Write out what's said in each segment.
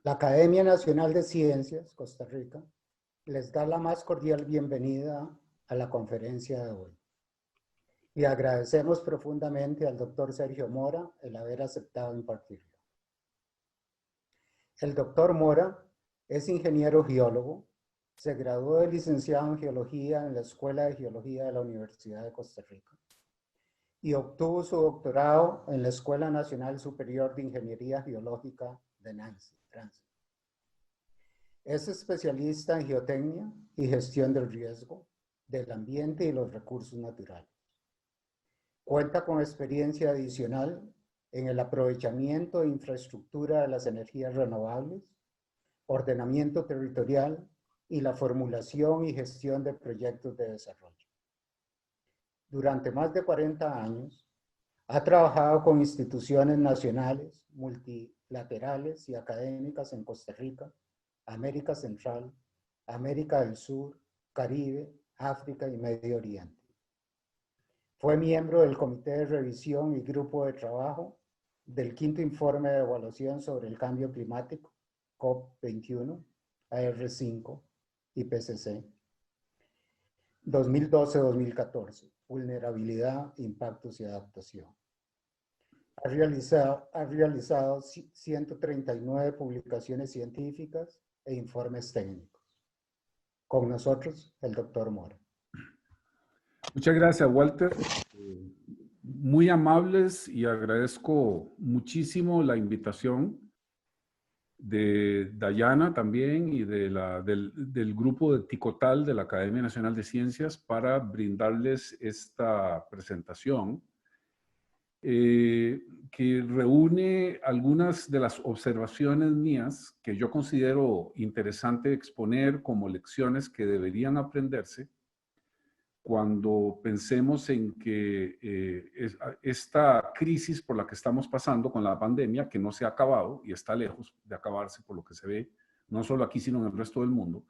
La Academia Nacional de Ciencias, Costa Rica, les da la más cordial bienvenida a la conferencia de hoy. Y agradecemos profundamente al doctor Sergio Mora el haber aceptado impartirlo. El doctor Mora es ingeniero geólogo, se graduó de licenciado en Geología en la Escuela de Geología de la Universidad de Costa Rica y obtuvo su doctorado en la Escuela Nacional Superior de Ingeniería Geológica de Nancy, Francia. Es especialista en geotecnia y gestión del riesgo, del ambiente y los recursos naturales. Cuenta con experiencia adicional en el aprovechamiento de infraestructura de las energías renovables, ordenamiento territorial y la formulación y gestión de proyectos de desarrollo. Durante más de 40 años, ha trabajado con instituciones nacionales, multilaterales y académicas en Costa Rica, América Central, América del Sur, Caribe, África y Medio Oriente. Fue miembro del Comité de Revisión y Grupo de Trabajo del Quinto Informe de Evaluación sobre el Cambio Climático, COP21, AR5 y PCC, 2012-2014, Vulnerabilidad, Impactos y Adaptación. Ha realizado 139 publicaciones científicas e informes técnicos. Con nosotros, el doctor Mora. Muchas gracias, Walter. Muy amables y agradezco muchísimo la invitación de Dayana también y del grupo de Ticotal de la Academia Nacional de Ciencias para brindarles esta presentación que reúne algunas de las observaciones mías que yo considero interesante exponer como lecciones que deberían aprenderse cuando pensemos en que esta crisis por la que estamos pasando con la pandemia, que no se ha acabado y está lejos de acabarse por lo que se ve, no solo aquí, sino en el resto del mundo,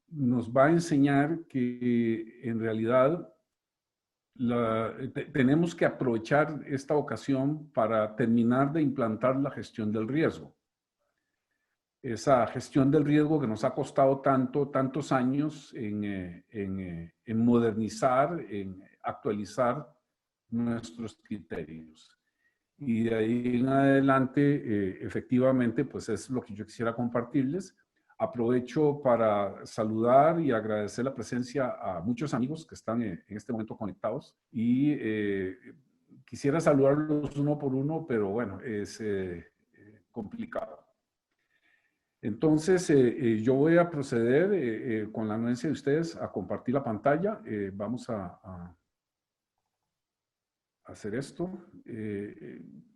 nos va a enseñar que en realidad tenemos que aprovechar esta ocasión para terminar de implantar la gestión del riesgo. Esa gestión del riesgo que nos ha costado tantos años en modernizar, en actualizar nuestros criterios. Y de ahí en adelante, efectivamente, pues es lo que yo quisiera compartirles. Aprovecho para saludar y agradecer la presencia a muchos amigos que están en este momento conectados y quisiera saludarlos uno por uno, pero bueno, es complicado. Entonces, yo voy a proceder con la anuencia de ustedes a compartir la pantalla. Vamos a hacer esto.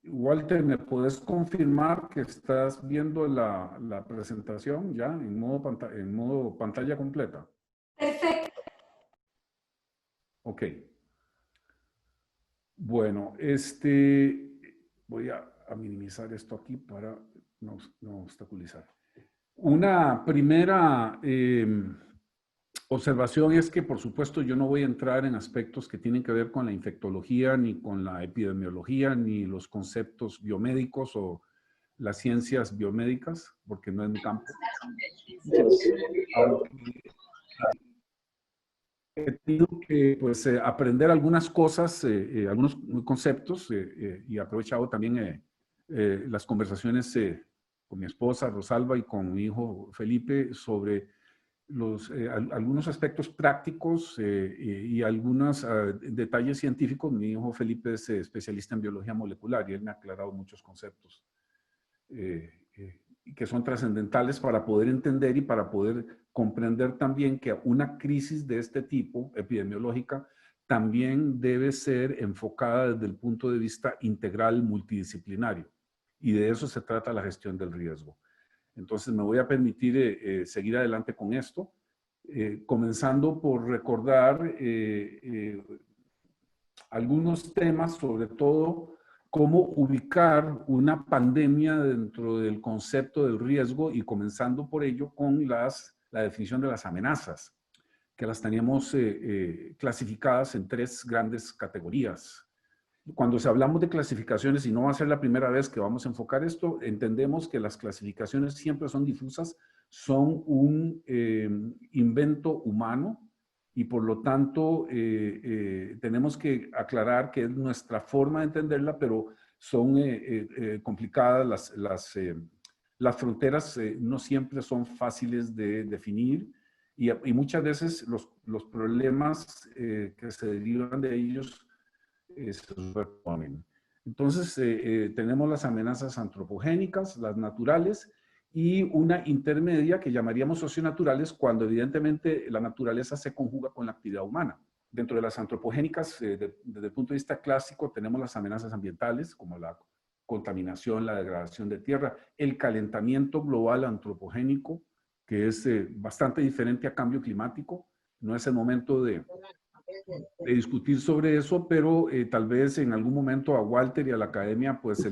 Walter, ¿me puedes confirmar que estás viendo la presentación ya en modo pantalla completa? Perfecto. Ok. Bueno, voy a minimizar esto aquí para no obstaculizar. Una primera observación es que, por supuesto, yo no voy a entrar en aspectos que tienen que ver con la infectología, ni con la epidemiología, ni los conceptos biomédicos o las ciencias biomédicas, porque no es mi campo. He tenido que pues, aprender algunas cosas, algunos conceptos, y he aprovechado también las conversaciones con mi esposa Rosalba y con mi hijo Felipe sobre algunos aspectos prácticos y algunos detalles científicos. Mi hijo Felipe es especialista en biología molecular y él me ha aclarado muchos conceptos que son trascendentales para poder entender y para poder comprender también que una crisis de este tipo, epidemiológica, también debe ser enfocada desde el punto de vista integral multidisciplinario. Y de eso se trata la gestión del riesgo. Entonces me voy a permitir seguir adelante con esto, comenzando por recordar algunos temas, sobre todo cómo ubicar una pandemia dentro del concepto del riesgo y comenzando por ello con la definición de las amenazas, que las teníamos clasificadas en tres grandes categorías. cuando hablamos de clasificaciones, y no va a ser la primera vez que vamos a enfocar esto, entendemos que las clasificaciones siempre son difusas, son un invento humano y por lo tanto tenemos que aclarar que es nuestra forma de entenderla, pero son complicadas, las fronteras no siempre son fáciles de definir y muchas veces los problemas que se derivan de ellos se superponen. Entonces, tenemos las amenazas antropogénicas, las naturales, y una intermedia que llamaríamos socionaturales cuando evidentemente la naturaleza se conjuga con la actividad humana. Dentro de las antropogénicas, desde el punto de vista clásico, tenemos las amenazas ambientales, como la contaminación, la degradación de tierra, el calentamiento global antropogénico, que es bastante diferente a cambio climático. No es el momento de discutir sobre eso, pero tal vez en algún momento a Walter y a la academia pues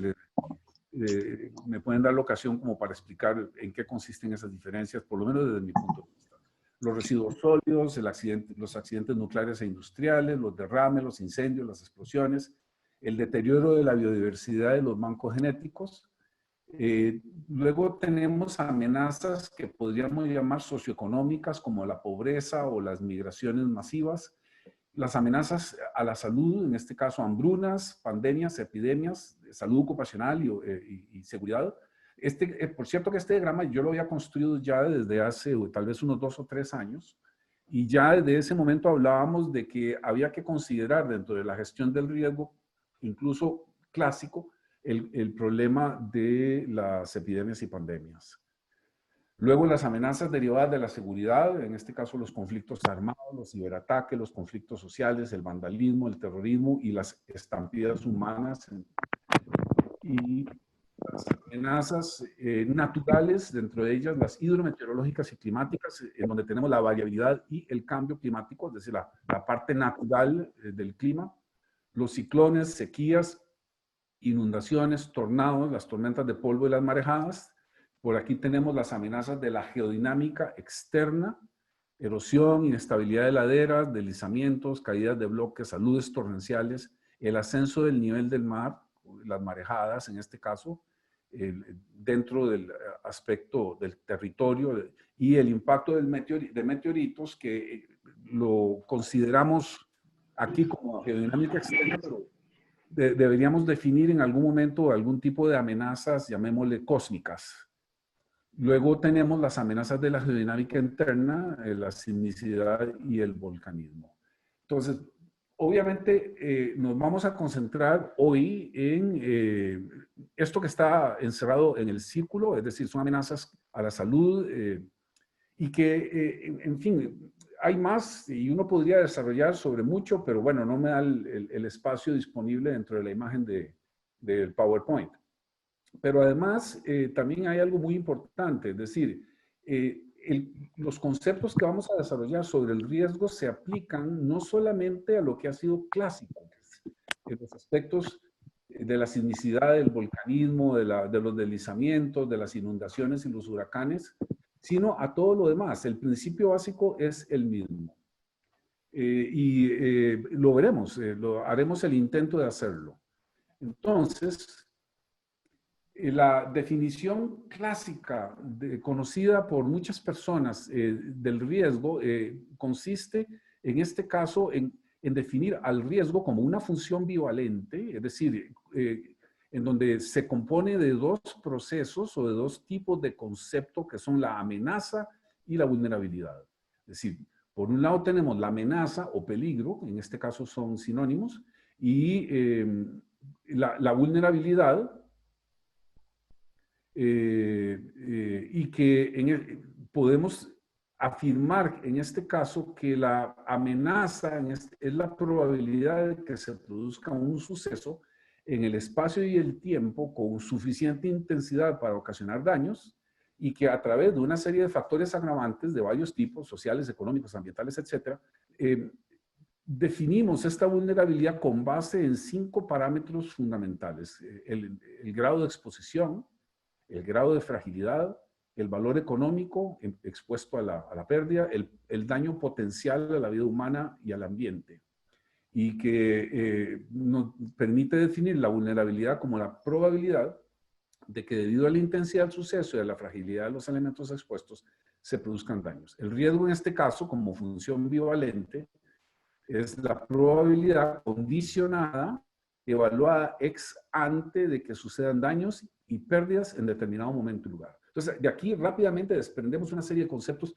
me pueden dar la ocasión como para explicar en qué consisten esas diferencias, por lo menos desde mi punto de vista. Los residuos sólidos, los accidentes nucleares e industriales, los derrames, los incendios, las explosiones, el deterioro de la biodiversidad de los bancos genéticos. Luego tenemos amenazas que podríamos llamar socioeconómicas, como la pobreza o las migraciones masivas, las amenazas a la salud, en este caso hambrunas, pandemias, epidemias, salud ocupacional y seguridad. Por cierto que este diagrama yo lo había construido ya desde hace tal vez unos 2 o 3 años y ya desde ese momento hablábamos de que había que considerar dentro de la gestión del riesgo, incluso clásico, el problema de las epidemias y pandemias. Luego las amenazas derivadas de la seguridad, en este caso los conflictos armados, los ciberataques, los conflictos sociales, el vandalismo, el terrorismo y las estampidas humanas. Y las amenazas naturales, dentro de ellas las hidrometeorológicas y climáticas, en donde tenemos la variabilidad y el cambio climático, es decir, la parte natural del clima, los ciclones, sequías, inundaciones, tornados, las tormentas de polvo y las marejadas. Por aquí tenemos las amenazas de la geodinámica externa, erosión, inestabilidad de laderas, deslizamientos, caídas de bloques, aludes torrenciales, el ascenso del nivel del mar, las marejadas en este caso, dentro del aspecto del territorio y el impacto de meteoritos que lo consideramos aquí como geodinámica externa, pero deberíamos definir en algún momento algún tipo de amenazas, llamémosle cósmicas. Luego tenemos las amenazas de la geodinámica interna, la sismicidad y el volcanismo. Entonces, obviamente nos vamos a concentrar hoy en esto que está encerrado en el círculo, es decir, son amenazas a la salud y que, en fin, hay más y uno podría desarrollar sobre mucho, pero bueno, no me da el espacio disponible dentro de la imagen del PowerPoint. Pero además, también hay algo muy importante, es decir, los conceptos que vamos a desarrollar sobre el riesgo se aplican no solamente a lo que ha sido clásico, en los aspectos de la sismicidad, del volcanismo, de los deslizamientos, de las inundaciones y los huracanes, sino a todo lo demás. El principio básico es el mismo. Lo veremos, haremos el intento de hacerlo. Entonces, la definición clásica conocida por muchas personas del riesgo consiste, en este caso, en definir al riesgo como una función bivalente, es decir, en donde se compone de dos procesos o de dos tipos de concepto que son la amenaza y la vulnerabilidad. Es decir, por un lado tenemos la amenaza o peligro, en este caso son sinónimos, y la vulnerabilidad, y que podemos afirmar en este caso que la amenaza es la probabilidad de que se produzca un suceso en el espacio y el tiempo con suficiente intensidad para ocasionar daños y que a través de una serie de factores agravantes de varios tipos, sociales, económicos, ambientales, etcétera, definimos esta vulnerabilidad con base en 5 parámetros fundamentales: el grado de exposición, el grado de fragilidad, el valor económico expuesto a la pérdida, el daño potencial a la vida humana y al ambiente. y que nos permite definir la vulnerabilidad como la probabilidad de que debido a la intensidad del suceso y a la fragilidad de los elementos expuestos se produzcan daños. El riesgo en este caso, como función bivalente, es la probabilidad condicionada, evaluada ex ante de que sucedan daños y pérdidas en determinado momento y lugar. Entonces, de aquí rápidamente desprendemos una serie de conceptos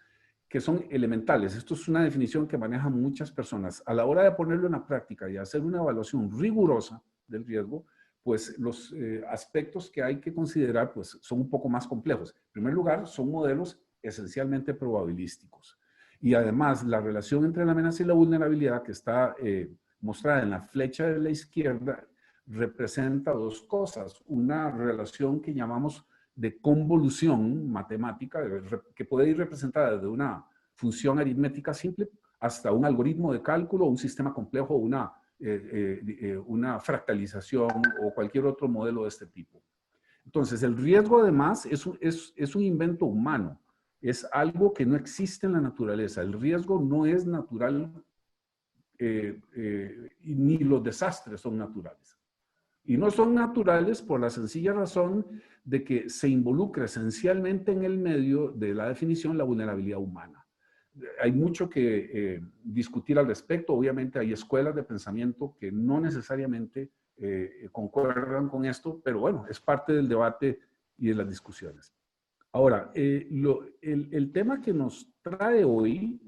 que son elementales. Esto es una definición que manejan muchas personas. A la hora de ponerlo en la práctica y hacer una evaluación rigurosa del riesgo, pues los aspectos que hay que considerar pues, son un poco más complejos. En primer lugar, son modelos esencialmente probabilísticos. Y además, la relación entre la amenaza y la vulnerabilidad que está mostrada en la flecha de la izquierda representa dos cosas. Una relación que llamamos de convolución matemática, que puede ir representada desde una función aritmética simple hasta un algoritmo de cálculo, un sistema complejo, una fractalización o cualquier otro modelo de este tipo. Entonces, el riesgo además es un invento humano. Es algo que no existe en la naturaleza. El riesgo no es natural ni los desastres son naturales. Y no son naturales por la sencilla razón de que se involucra esencialmente en el medio de la definición la vulnerabilidad humana. Hay mucho que discutir al respecto. Obviamente hay escuelas de pensamiento que no necesariamente concuerdan con esto, pero bueno, es parte del debate y de las discusiones. Ahora, el tema que nos trae hoy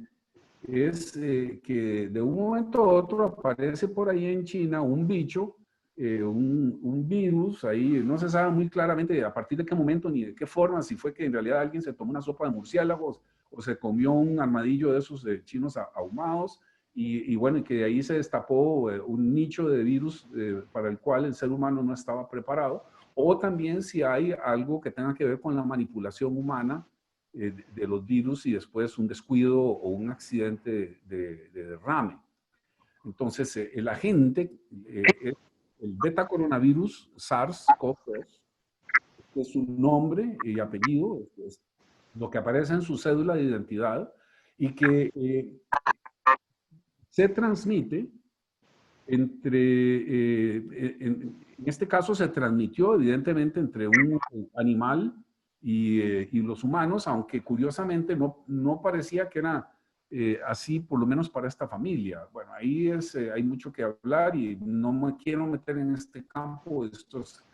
es que de un momento a otro aparece por ahí en China un bicho, un virus, ahí no se sabe muy claramente a partir de qué momento ni de qué forma, si fue que en realidad alguien se tomó una sopa de murciélagos o se comió un armadillo de esos chinos ahumados, y bueno, y que de ahí se destapó un nicho de virus para el cual el ser humano no estaba preparado, o también si hay algo que tenga que ver con la manipulación humana de los virus y después un descuido o un accidente de derrame. Entonces, el agente es el beta coronavirus SARS-CoV-2, que es su nombre y apellido, es lo que aparece en su cédula de identidad y que se transmite en este caso se transmitió evidentemente entre un animal y los humanos, aunque curiosamente no parecía que era así, por lo menos para esta familia. Bueno, ahí hay mucho que hablar y no me quiero meter en este campo. Esto es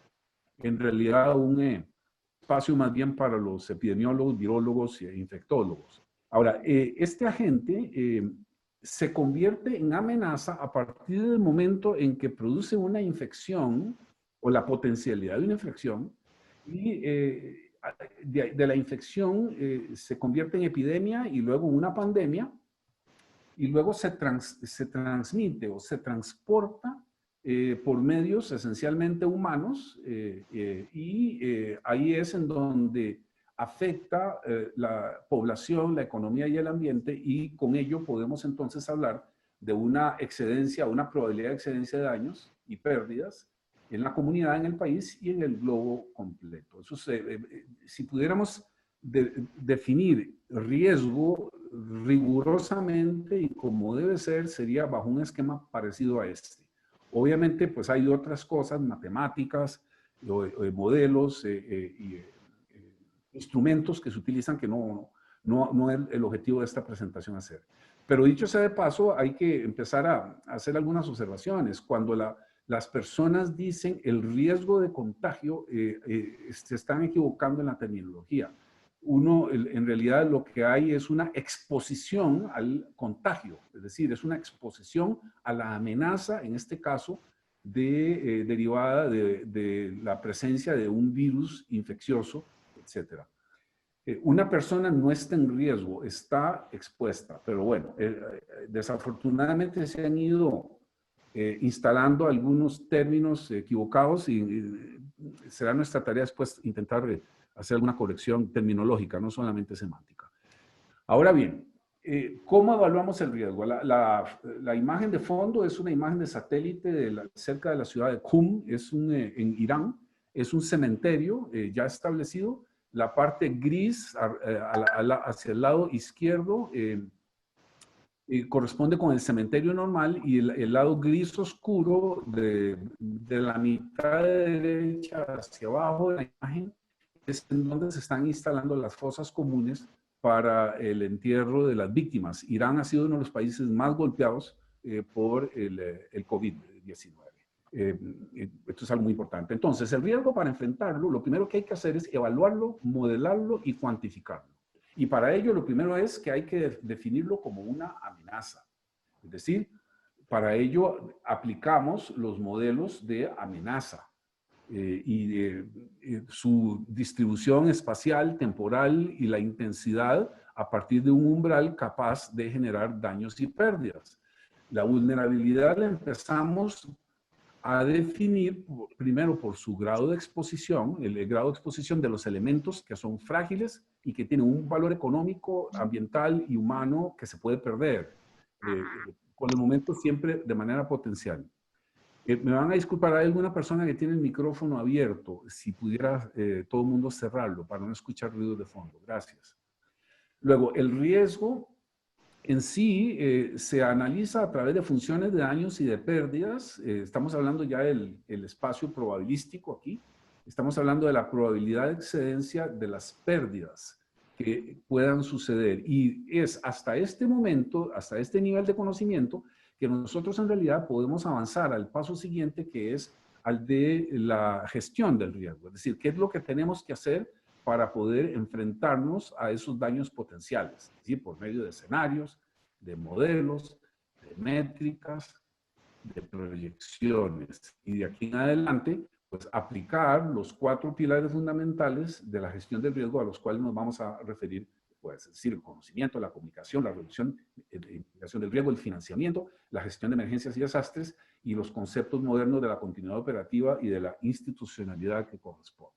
en realidad un espacio más bien para los epidemiólogos, virólogos e infectólogos. Ahora, este agente se convierte en amenaza a partir del momento en que produce una infección o la potencialidad de una infección y de la infección se convierte en epidemia y luego una pandemia y luego se transmite o se transporta por medios esencialmente humanos y ahí es en donde afecta la población, la economía y el ambiente y con ello podemos entonces hablar de una excedencia, una probabilidad de excedencia de daños y pérdidas en la comunidad, en el país y en el globo completo. Eso si pudiéramos definir riesgo rigurosamente y como debe ser, sería bajo un esquema parecido a este. Obviamente, pues hay otras cosas, matemáticas, modelos, instrumentos que se utilizan que no es el objetivo de esta presentación hacer. Pero dicho sea de paso, hay que empezar a hacer algunas observaciones. Cuando las personas dicen el riesgo de contagio, se están equivocando en la terminología. En realidad lo que hay es una exposición al contagio, es decir, es una exposición a la amenaza, en este caso, derivada de la presencia de un virus infeccioso, etc. Una persona no está en riesgo, está expuesta, pero bueno, desafortunadamente se han ido instalando algunos términos equivocados y será nuestra tarea después intentar hacer alguna corrección terminológica, no solamente semántica. Ahora bien, ¿cómo evaluamos el riesgo? La imagen de fondo es una imagen de satélite cerca de la ciudad de Qum, en Irán, es un cementerio ya establecido. La parte gris hacia el lado izquierdo corresponde con el cementerio normal y el lado gris oscuro de la mitad derecha hacia abajo de la imagen es en donde se están instalando las fosas comunes para el entierro de las víctimas. Irán ha sido uno de los países más golpeados por el COVID-19. Esto es algo muy importante. Entonces, el riesgo para enfrentarlo, lo primero que hay que hacer es evaluarlo, modelarlo y cuantificarlo. Y para ello, lo primero es que hay que definirlo como una amenaza. Es decir, para ello aplicamos los modelos de amenaza su distribución espacial, temporal y la intensidad a partir de un umbral capaz de generar daños y pérdidas. La vulnerabilidad la empezamos a definir primero por su grado de exposición, el grado de exposición de los elementos que son frágiles y que tienen un valor económico, ambiental y humano que se puede perder, por el momento siempre de manera potencial. Me van a disculpar, hay alguna persona que tiene el micrófono abierto, si pudiera todo el mundo cerrarlo para no escuchar ruidos de fondo. Gracias. Luego, el riesgo en sí se analiza a través de funciones de daños y de pérdidas. Estamos hablando ya del espacio probabilístico aquí. Estamos hablando de la probabilidad de excedencia de las pérdidas que puedan suceder. Y es hasta este momento, hasta este nivel de conocimiento, que nosotros en realidad podemos avanzar al paso siguiente, que es al de la gestión del riesgo. Es decir, ¿qué es lo que tenemos que hacer para poder enfrentarnos a esos daños potenciales? Es decir, por medio de escenarios, de modelos, de métricas, de proyecciones. Y de aquí en adelante, pues aplicar los 4 pilares fundamentales de la gestión del riesgo a los cuales nos vamos a referir, pues, es decir, el conocimiento, la comunicación, la reducción y mitigación del riesgo, el financiamiento, la gestión de emergencias y desastres y los conceptos modernos de la continuidad operativa y de la institucionalidad que corresponda.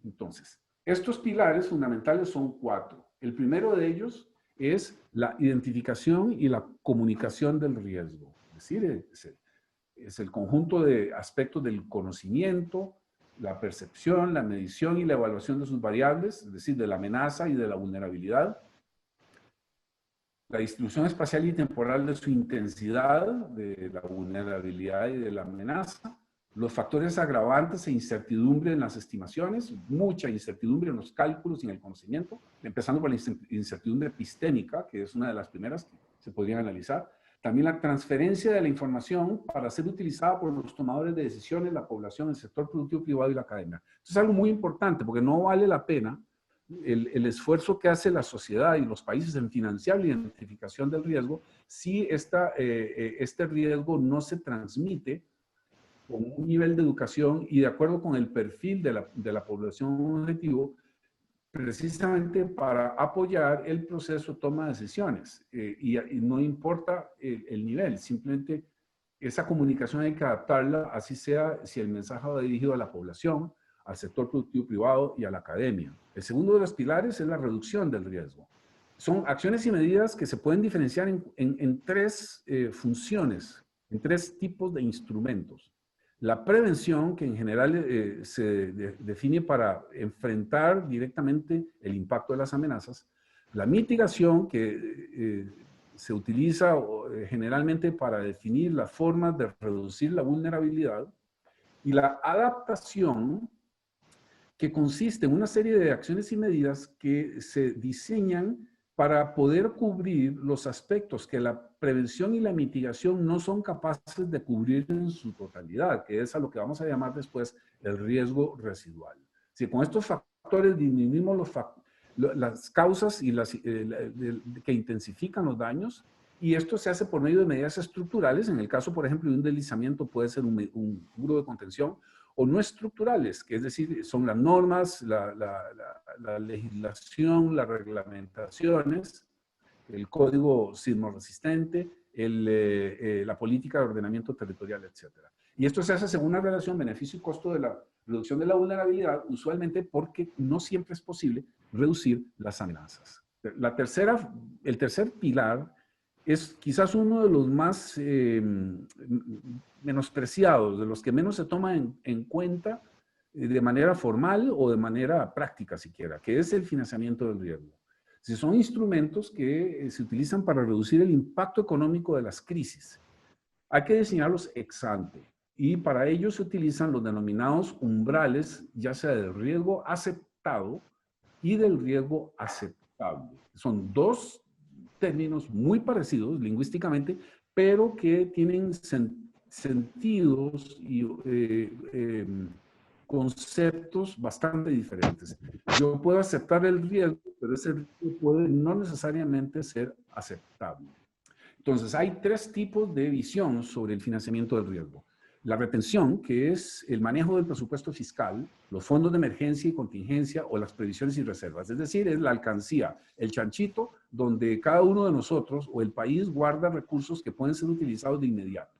Entonces, estos pilares fundamentales son 4. El primero de ellos es la identificación y la comunicación del riesgo. Es decir, es el conjunto de aspectos del conocimiento, la percepción, la medición y la evaluación de sus variables, es decir, de la amenaza y de la vulnerabilidad, la distribución espacial y temporal de su intensidad, de la vulnerabilidad y de la amenaza, los factores agravantes e incertidumbre en las estimaciones, mucha incertidumbre en los cálculos y en el conocimiento, empezando por la incertidumbre epistémica, que es una de las primeras que se podrían analizar. También la transferencia de la información para ser utilizada por los tomadores de decisiones, la población, el sector productivo privado y la academia. Esto es algo muy importante porque no vale la pena el esfuerzo que hace la sociedad y los países en financiar la identificación del riesgo si este riesgo no se transmite con un nivel de educación y de acuerdo con el perfil de la población objetivo, precisamente para apoyar el proceso de toma de decisiones. Y no importa el nivel, simplemente esa comunicación hay que adaptarla, así sea si el mensaje va dirigido a la población, al sector productivo privado y a la academia. El segundo de los pilares es la reducción del riesgo. Son acciones y medidas que se pueden diferenciar en 3 funciones, en 3 tipos de instrumentos. La prevención, que en general se define para enfrentar directamente el impacto de las amenazas. La mitigación, que se utiliza generalmente para definir las formas de reducir la vulnerabilidad. Y la adaptación, que consiste en una serie de acciones y medidas que se diseñan para poder cubrir los aspectos que la prevención y la mitigación no son capaces de cubrir en su totalidad, que es a lo que vamos a llamar después el riesgo residual. Si con estos factores disminuimos las causas y que intensifican los daños, y esto se hace por medio de medidas estructurales. En el caso, por ejemplo, de un deslizamiento puede ser un muro de contención, o no estructurales, que es decir, son las normas, la legislación, las reglamentaciones, el código sismoresistente, la política de ordenamiento territorial, etc. Y esto se hace según una relación beneficio y costo de la reducción de la vulnerabilidad, usualmente porque no siempre es posible reducir las amenazas. El tercer pilar es quizás uno de los más menospreciados, de los que menos se toma en cuenta de manera formal o de manera práctica siquiera, que es el financiamiento del riesgo. Si son instrumentos que se utilizan para reducir el impacto económico de las crisis. Hay que diseñarlos ex ante y para ello se utilizan los denominados umbrales, ya sea del riesgo aceptado y del riesgo aceptable. Son dos términos muy parecidos lingüísticamente, pero que tienen sentidos y conceptos bastante diferentes. Yo puedo aceptar el riesgo, pero ese riesgo puede no necesariamente ser aceptable. Entonces, hay tres tipos de visión sobre el financiamiento del riesgo. La retención, que es el manejo del presupuesto fiscal, los fondos de emergencia y contingencia o las previsiones y reservas. Es decir, es la alcancía, el chanchito, donde cada uno de nosotros o el país guarda recursos que pueden ser utilizados de inmediato.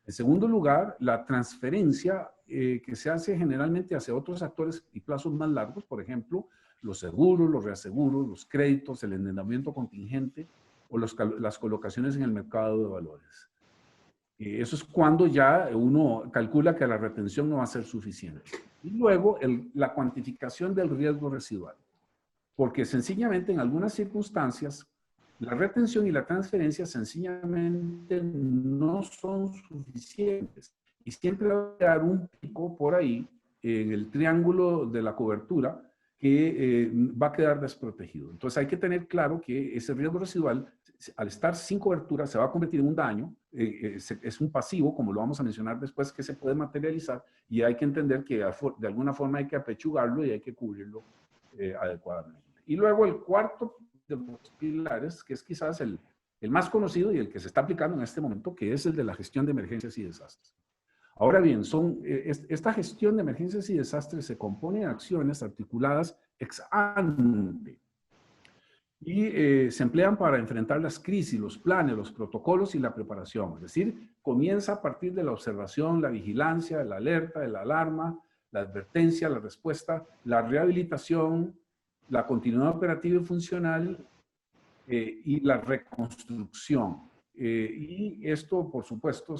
En segundo lugar, la transferencia que se hace generalmente hacia otros actores y plazos más largos, por ejemplo, los seguros, los reaseguros, los créditos, el endeudamiento contingente o las colocaciones en el mercado de valores. Eso es cuando ya uno calcula que la retención no va a ser suficiente. Y luego la cuantificación del riesgo residual. Porque sencillamente en algunas circunstancias la retención y la transferencia sencillamente no son suficientes. Y siempre va a quedar un pico por ahí en el triángulo de la cobertura que va a quedar desprotegido. Entonces hay que tener claro que ese riesgo residual, al estar sin cobertura, se va a convertir en un daño, es un pasivo, como lo vamos a mencionar después, que se puede materializar y hay que entender que de alguna forma hay que apechugarlo y hay que cubrirlo adecuadamente. Y luego el cuarto de los pilares, que es quizás el más conocido y el que se está aplicando en este momento, que es el de la gestión de emergencias y desastres. Ahora bien, esta gestión de emergencias y desastres se compone de acciones articuladas ex ante y se emplean para enfrentar las crisis, los planes, los protocolos y la preparación. Es decir, comienza a partir de la observación, la vigilancia, la alerta, la alarma, la advertencia, la respuesta, la rehabilitación, la continuidad operativa y funcional y la reconstrucción. Y esto, por supuesto,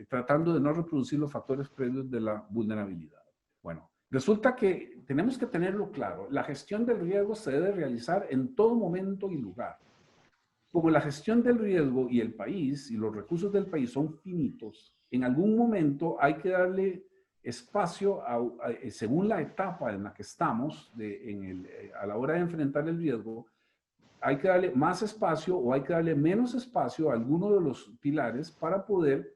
tratando de no reproducir los factores previos de la vulnerabilidad. Bueno, resulta que tenemos que tenerlo claro. La gestión del riesgo se debe realizar en todo momento y lugar. Como la gestión del riesgo y el país y los recursos del país son finitos, en algún momento hay que darle espacio según la etapa en la que estamos a la hora de enfrentar el riesgo, hay que darle más espacio o hay que darle menos espacio a alguno de los pilares para poder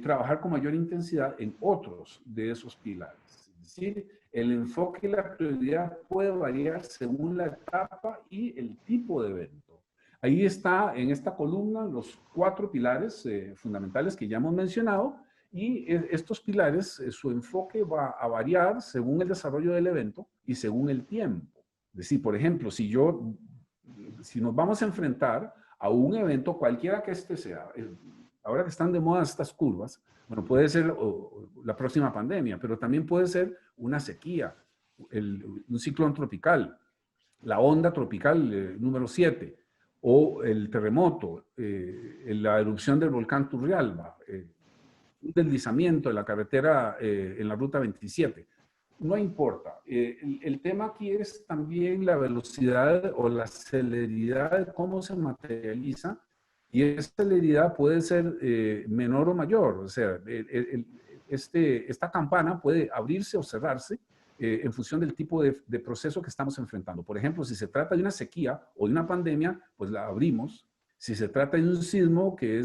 trabajar con mayor intensidad en otros de esos pilares. Es decir, el enfoque y la prioridad puede variar según la etapa y el tipo de evento. Ahí está en esta columna los 4 pilares fundamentales que ya hemos mencionado y estos pilares, su enfoque va a variar según el desarrollo del evento y según el tiempo. Es decir, por ejemplo, si nos vamos a enfrentar a un evento, cualquiera que este sea, ahora que están de moda estas curvas, bueno, puede ser la próxima pandemia, pero también puede ser una sequía, un ciclón tropical, la onda tropical número 7, o el terremoto, la erupción del volcán Turrialba, un deslizamiento de la carretera en la ruta 27. No importa. El tema aquí es también la velocidad o la celeridad de cómo se materializa y esa celeridad puede ser menor o mayor. O sea, esta campana puede abrirse o cerrarse en función del tipo de proceso que estamos enfrentando. Por ejemplo, si se trata de una sequía o de una pandemia, pues la abrimos. Si se trata de un sismo que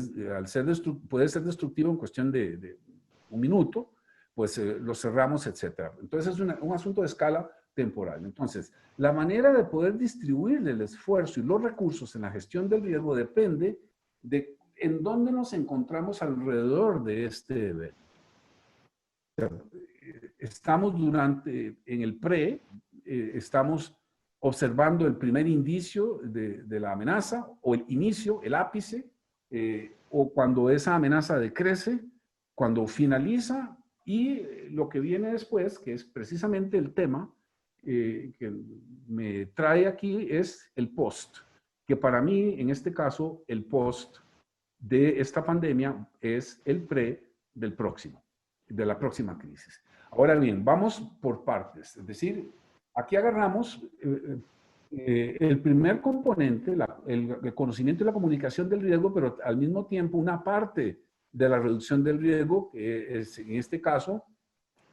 puede ser destructivo en cuestión de un minuto, pues lo cerramos, etc. Entonces es un asunto de escala temporal. Entonces, la manera de poder distribuir el esfuerzo y los recursos en la gestión del riesgo depende de en dónde nos encontramos alrededor de este evento. Estamos en el estamos observando el primer indicio de la amenaza o el inicio, el ápice, o cuando esa amenaza decrece, cuando finaliza y lo que viene después, que es precisamente el tema que me trae aquí, es el post, que para mí, en este caso, el post de esta pandemia es el pre del próximo, de la próxima crisis. Ahora bien, vamos por partes, es decir, aquí agarramos El primer componente, el conocimiento y la comunicación del riesgo, pero al mismo tiempo una parte de la reducción del riesgo, que es en este caso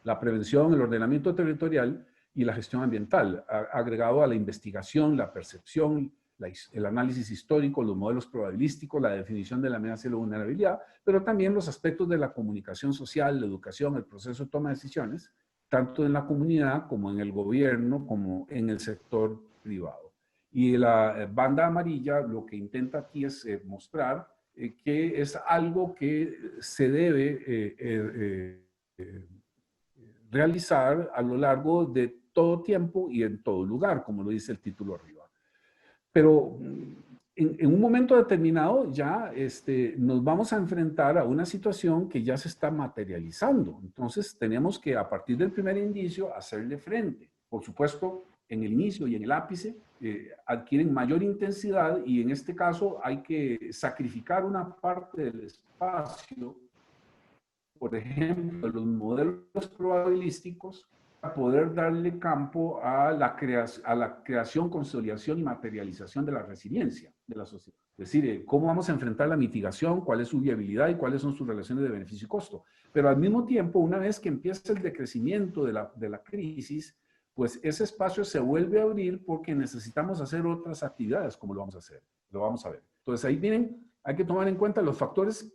la prevención, el ordenamiento territorial y la gestión ambiental, agregado a la investigación, la percepción, el análisis histórico, los modelos probabilísticos, la definición de la amenaza y la vulnerabilidad, pero también los aspectos de la comunicación social, la educación, el proceso de toma de decisiones, tanto en la comunidad como en el gobierno, como en el sector privado. Y la banda amarilla lo que intenta aquí es mostrar que es algo que se debe realizar a lo largo de todo tiempo y en todo lugar, como lo dice el título arriba. Pero en un momento determinado ya nos vamos a enfrentar a una situación que ya se está materializando. Entonces tenemos que a partir del primer indicio hacerle frente. Por supuesto, en el inicio y en el ápice adquieren mayor intensidad y en este caso hay que sacrificar una parte del espacio, por ejemplo, los modelos probabilísticos, para poder darle campo a la creación, consolidación y materialización de la resiliencia de la sociedad. Es decir, cómo vamos a enfrentar la mitigación, cuál es su viabilidad y cuáles son sus relaciones de beneficio y costo. Pero al mismo tiempo, una vez que empieza el decrecimiento de la crisis, pues ese espacio se vuelve a abrir porque necesitamos hacer otras actividades, como lo vamos a hacer. Lo vamos a ver. Entonces ahí vienen, hay que tomar en cuenta los factores,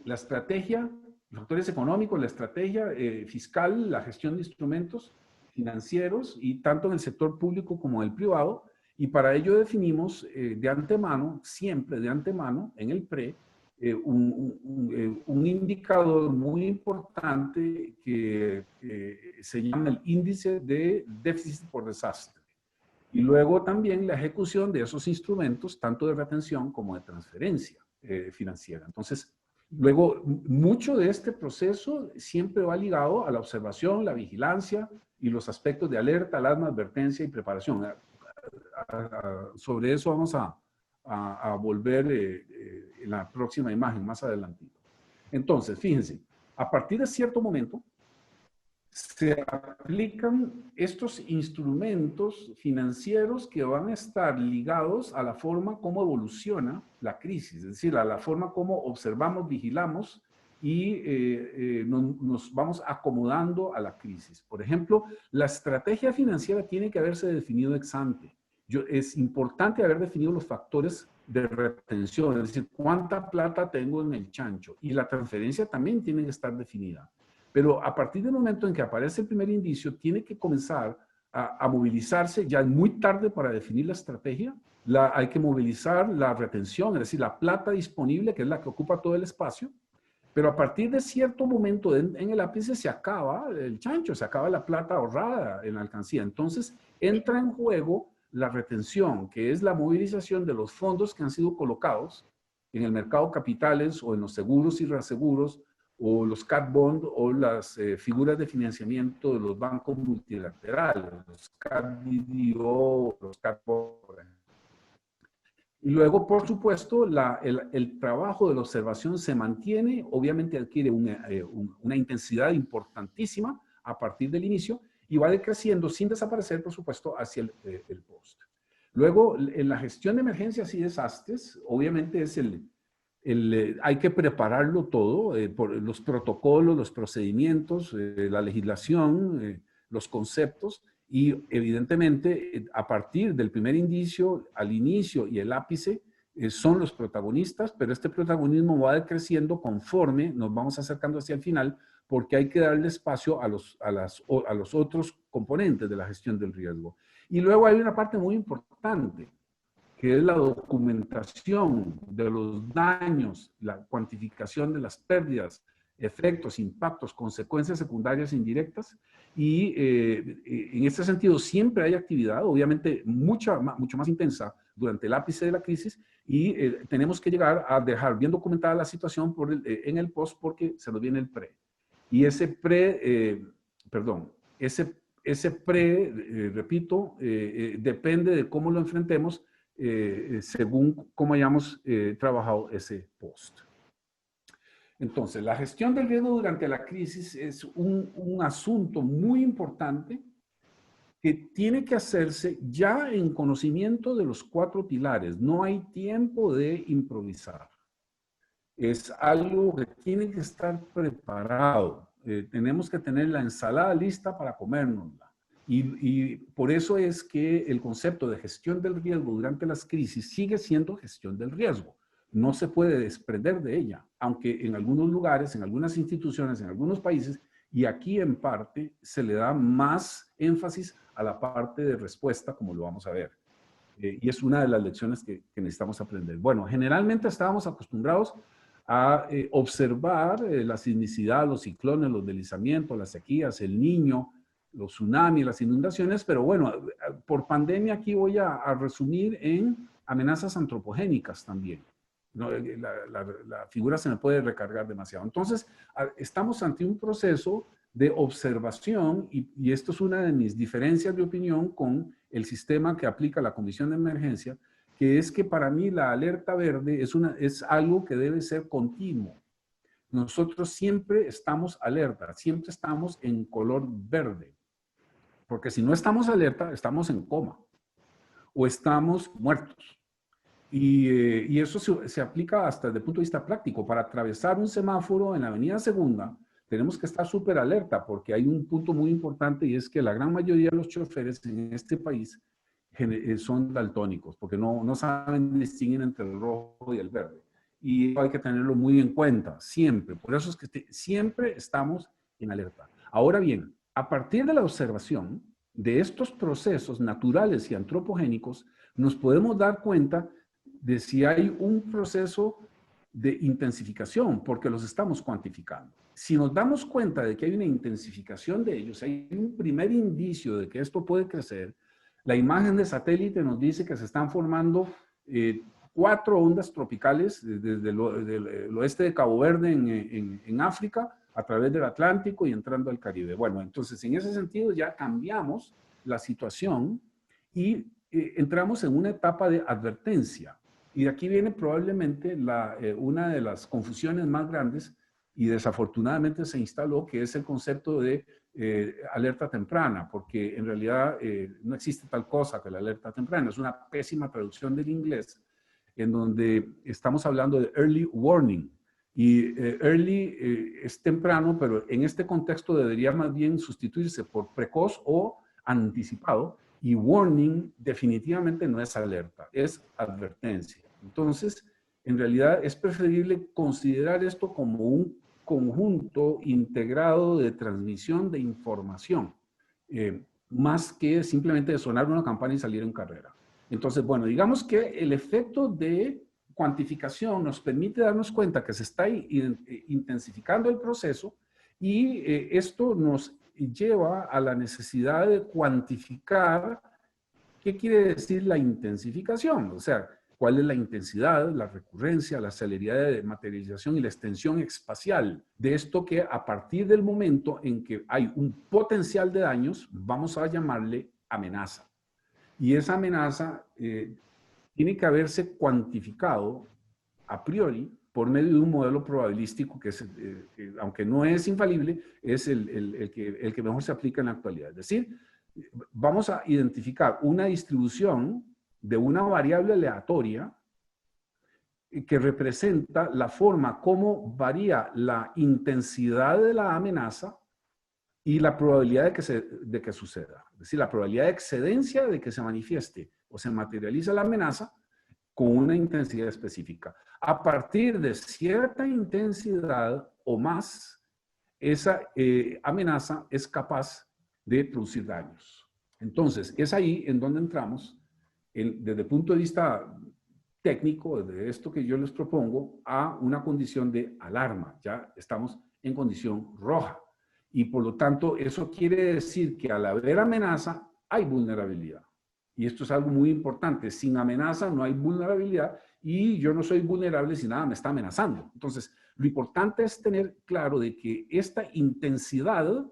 la estrategia, los factores económicos, la estrategia fiscal, la gestión de instrumentos financieros y tanto en el sector público como en el privado. Y para ello definimos de antemano, siempre de antemano, en el PRE, un indicador muy importante que se llama el índice de déficit por desastre. Y luego también la ejecución de esos instrumentos, tanto de retención como de transferencia financiera. Entonces, luego, mucho de este proceso siempre va ligado a la observación, la vigilancia y los aspectos de alerta, alarma, advertencia y preparación. Sobre eso vamos a volver en la próxima imagen, más adelante. Entonces, fíjense, a partir de cierto momento, se aplican estos instrumentos financieros que van a estar ligados a la forma como evoluciona la crisis, es decir, a la forma como observamos, vigilamos y nos vamos acomodando a la crisis. Por ejemplo, la estrategia financiera tiene que haberse definido ex ante. Es importante haber definido los factores de retención, es decir, cuánta plata tengo en el chancho, y la transferencia también tiene que estar definida. Pero a partir del momento en que aparece el primer indicio, tiene que comenzar a movilizarse, ya es muy tarde para definir la estrategia, hay que movilizar la retención, es decir, la plata disponible, que es la que ocupa todo el espacio, pero a partir de cierto momento en el ápice se acaba el chancho, se acaba la plata ahorrada en la alcancía. Entonces entra en juego la retención, que es la movilización de los fondos que han sido colocados en el mercado de capitales o en los seguros y reaseguros o los cat bond o las figuras de financiamiento de los bancos multilaterales, los cat BDO, los cat bond. Y luego, por supuesto, el trabajo de la observación se mantiene, obviamente adquiere una intensidad importantísima a partir del inicio y va decreciendo sin desaparecer, por supuesto, hacia el post. Luego, en la gestión de emergencias y desastres, obviamente es hay que prepararlo todo, por los protocolos, los procedimientos, la legislación, los conceptos, y evidentemente a partir del primer indicio, al inicio y el ápice, son los protagonistas, pero este protagonismo va decreciendo conforme nos vamos acercando hacia el final, porque hay que darle espacio a los otros componentes de la gestión del riesgo. Y luego hay una parte muy importante, que es la documentación de los daños, la cuantificación de las pérdidas, efectos, impactos, consecuencias secundarias e indirectas. Y en este sentido siempre hay actividad, obviamente mucho más intensa durante el ápice de la crisis, y tenemos que llegar a dejar bien documentada la situación en el post, porque se nos viene el pre. Y ese pre, repito, depende de cómo lo enfrentemos según cómo hayamos trabajado ese post. Entonces, la gestión del riesgo durante la crisis es un asunto muy importante que tiene que hacerse ya en conocimiento de los 4 pilares. No hay tiempo de improvisar. Es algo que tiene que estar preparado. Tenemos que tener la ensalada lista para comérnosla. Y por eso es que el concepto de gestión del riesgo durante las crisis sigue siendo gestión del riesgo. No se puede desprender de ella, aunque en algunos lugares, en algunas instituciones, en algunos países, y aquí en parte se le da más énfasis a la parte de respuesta, como lo vamos a ver. Y es una de las lecciones que necesitamos aprender. Bueno, generalmente estábamos acostumbrados a observar la sismicidad, los ciclones, los deslizamientos, las sequías, el Niño, los tsunamis, las inundaciones, pero bueno, por pandemia aquí voy a resumir en amenazas antropogénicas también. No, la figura se me puede recargar demasiado. Entonces, estamos ante un proceso de observación y esto es una de mis diferencias de opinión con el sistema que aplica la Comisión de Emergencia, que es que para mí la alerta verde es algo que debe ser continuo. Nosotros siempre estamos alerta, siempre estamos en color verde, porque si no estamos alerta, estamos en coma o estamos muertos. Y eso se aplica hasta desde el punto de vista práctico. Para atravesar un semáforo en la avenida Segunda, tenemos que estar súper alerta porque hay un punto muy importante y es que la gran mayoría de los choferes en este país son daltónicos porque no saben distinguir entre el rojo y el verde. Y hay que tenerlo muy en cuenta, siempre. Por eso es que siempre estamos en alerta. Ahora bien, a partir de la observación de estos procesos naturales y antropogénicos, nos podemos dar cuenta de si hay un proceso de intensificación, porque los estamos cuantificando. Si nos damos cuenta de que hay una intensificación de ellos, hay un primer indicio de que esto puede crecer, la imagen de satélite nos dice que se están formando 4 ondas tropicales desde el oeste de Cabo Verde en África, a través del Atlántico y entrando al Caribe. Bueno, entonces en ese sentido ya cambiamos la situación y entramos en una etapa de advertencia. Y de aquí viene probablemente una de las confusiones más grandes y desafortunadamente se instaló, que es el concepto de alerta temprana, porque en realidad no existe tal cosa que la alerta temprana. Es una pésima traducción del inglés en donde estamos hablando de early warning. Y early es temprano, pero en este contexto debería más bien sustituirse por precoz o anticipado. Y warning definitivamente no es alerta, es advertencia. Entonces, en realidad es preferible considerar esto como un conjunto integrado de transmisión de información, más que simplemente sonar una campana y salir en carrera. Entonces, bueno, digamos que el efecto de cuantificación nos permite darnos cuenta que se está intensificando el proceso y esto nos lleva a la necesidad de cuantificar qué quiere decir la intensificación, o sea, cuál es la intensidad, la recurrencia, la celeridad de materialización y la extensión espacial de esto que a partir del momento en que hay un potencial de daños, vamos a llamarle amenaza. Y esa amenaza tiene que haberse cuantificado a priori por medio de un modelo probabilístico que es, aunque no es infalible, es el que mejor se aplica en la actualidad. Es decir, vamos a identificar una distribución de una variable aleatoria que representa la forma como varía la intensidad de la amenaza y la probabilidad de que suceda. Es decir, la probabilidad de excedencia de que se manifieste o se materializa la amenaza con una intensidad específica. A partir de cierta intensidad o más, esa amenaza es capaz de producir daños. Entonces, es ahí en donde entramos, desde el punto de vista técnico, de esto que yo les propongo, a una condición de alarma. Ya estamos en condición roja. Y por lo tanto, eso quiere decir que al haber amenaza, hay vulnerabilidad. Y esto es algo muy importante. Sin amenaza no hay vulnerabilidad y yo no soy vulnerable si nada me está amenazando. Entonces, lo importante es tener claro de que esta intensidad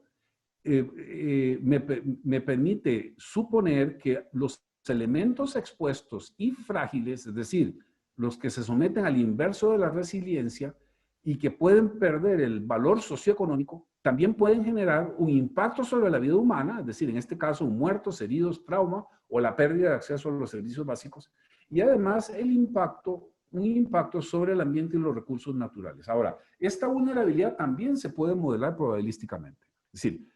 me permite suponer que los elementos expuestos y frágiles, es decir, los que se someten al inverso de la resiliencia y que pueden perder el valor socioeconómico, también pueden generar un impacto sobre la vida humana, es decir, en este caso, muertos, heridos, trauma o la pérdida de acceso a los servicios básicos, y además un impacto sobre el ambiente y los recursos naturales. Ahora, esta vulnerabilidad también se puede modelar probabilísticamente. Es decir,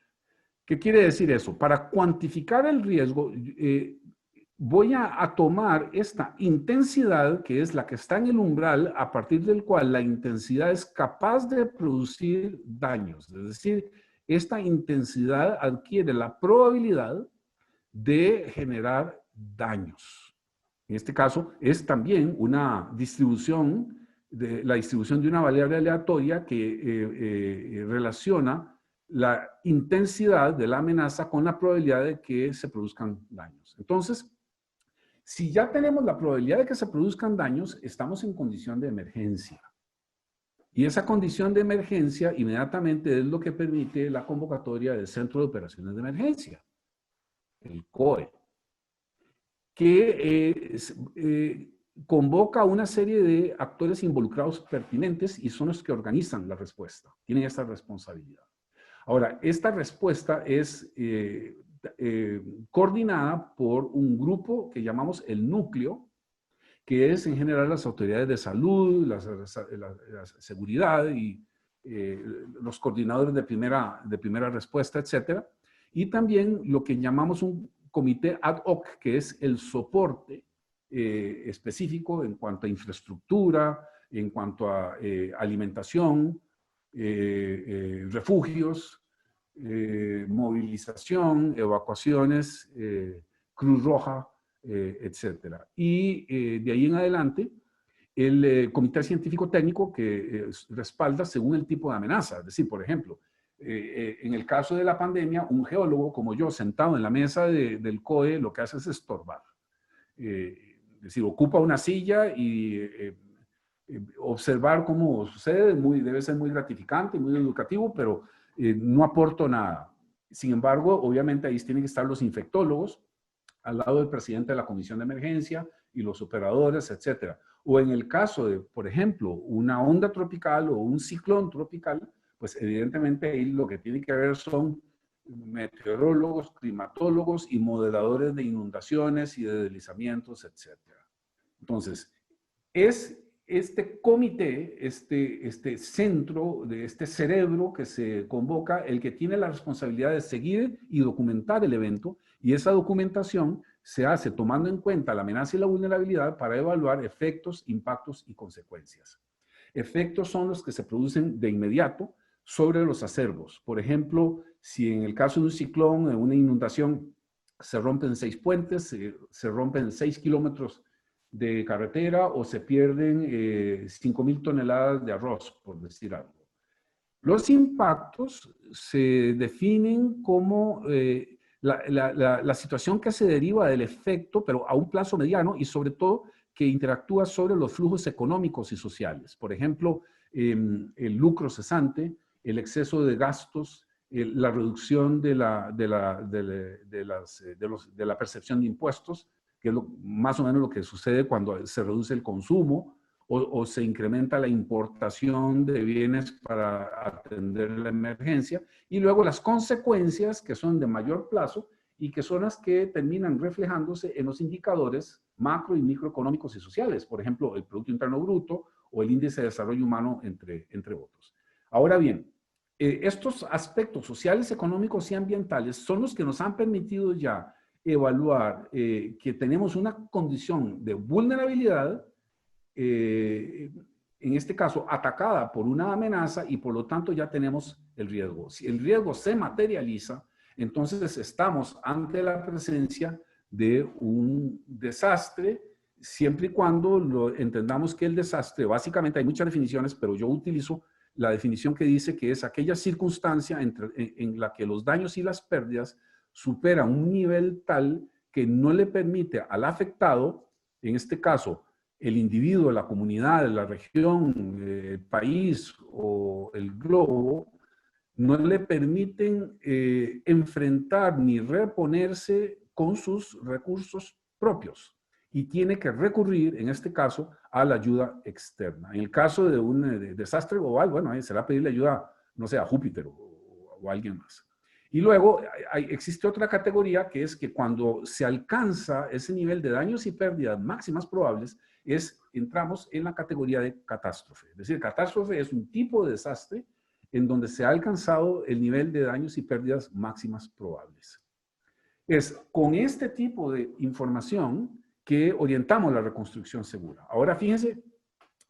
¿qué quiere decir eso? Para cuantificar el riesgo, voy a tomar esta intensidad, que es la que está en el umbral, a partir del cual la intensidad es capaz de producir daños. Es decir, esta intensidad adquiere la probabilidad de generar daños. En este caso, es también una distribución, la distribución de una variable aleatoria que relaciona la intensidad de la amenaza con la probabilidad de que se produzcan daños. Entonces, si ya tenemos la probabilidad de que se produzcan daños, estamos en condición de emergencia. Y esa condición de emergencia inmediatamente es lo que permite la convocatoria del Centro de Operaciones de Emergencia, el COE, que convoca a una serie de actores involucrados pertinentes y son los que organizan la respuesta, tienen esta responsabilidad. Ahora, esta respuesta es coordinada por un grupo que llamamos el núcleo, que es en general las autoridades de salud, la seguridad y los coordinadores de primera respuesta, etcétera. Y también lo que llamamos un comité ad hoc, que es el soporte específico en cuanto a infraestructura, en cuanto a alimentación, refugios, movilización, evacuaciones, Cruz Roja, etcétera. Y de ahí en adelante, el comité científico técnico que respalda según el tipo de amenaza. Es decir, por ejemplo, en el caso de la pandemia, un geólogo como yo, sentado en la mesa del COE, lo que hace es estorbar. Es decir, ocupa una silla y observar cómo sucede debe ser muy gratificante, muy educativo, pero no aporto nada. Sin embargo, obviamente ahí tienen que estar los infectólogos al lado del presidente de la comisión de emergencia y los operadores, etcétera. O en el caso de, por ejemplo, una onda tropical o un ciclón tropical, pues evidentemente ahí lo que tiene que ver son meteorólogos, climatólogos y modeladores de inundaciones y de deslizamientos, etcétera. Entonces, es este comité, este centro, de este cerebro que se convoca, el que tiene la responsabilidad de seguir y documentar el evento, y esa documentación se hace tomando en cuenta la amenaza y la vulnerabilidad para evaluar efectos, impactos y consecuencias. Efectos son los que se producen de inmediato sobre los acervos. Por ejemplo, si en el caso de un ciclón, en una inundación, se rompen 6 puentes, se rompen 6 kilómetros de carretera o se pierden 5,000 toneladas de arroz, por decir algo. Los impactos se definen como la situación que se deriva del efecto, pero a un plazo mediano y sobre todo que interactúa sobre los flujos económicos y sociales. Por ejemplo, el lucro cesante, el exceso de gastos, la reducción de la percepción de impuestos, que es más o menos lo que sucede cuando se reduce el consumo o se incrementa la importación de bienes para atender la emergencia, y luego las consecuencias que son de mayor plazo y que son las que terminan reflejándose en los indicadores macro y microeconómicos y sociales, por ejemplo, el Producto Interno Bruto o el Índice de Desarrollo Humano, entre otros. Ahora bien, estos aspectos sociales, económicos y ambientales son los que nos han permitido ya evaluar que tenemos una condición de vulnerabilidad, en este caso atacada por una amenaza, y por lo tanto ya tenemos el riesgo. Si el riesgo se materializa, entonces estamos ante la presencia de un desastre, siempre y cuando entendamos que el desastre, básicamente hay muchas definiciones, pero yo utilizo la definición que dice que es aquella circunstancia en la que los daños y las pérdidas superan un nivel tal que no le permite al afectado, en este caso el individuo, la comunidad, la región, el país o el globo, no le permiten enfrentar ni reponerse con sus recursos propios y tiene que recurrir, en este caso, a la ayuda externa. En el caso de un desastre global, bueno, será pedirle ayuda, no sé, a Júpiter o o alguien más. Y luego existe otra categoría que es que cuando se alcanza ese nivel de daños y pérdidas máximas probables, entramos en la categoría de catástrofe. Es decir, catástrofe es un tipo de desastre en donde se ha alcanzado el nivel de daños y pérdidas máximas probables. Es con este tipo de información que orientamos la reconstrucción segura. Ahora fíjense,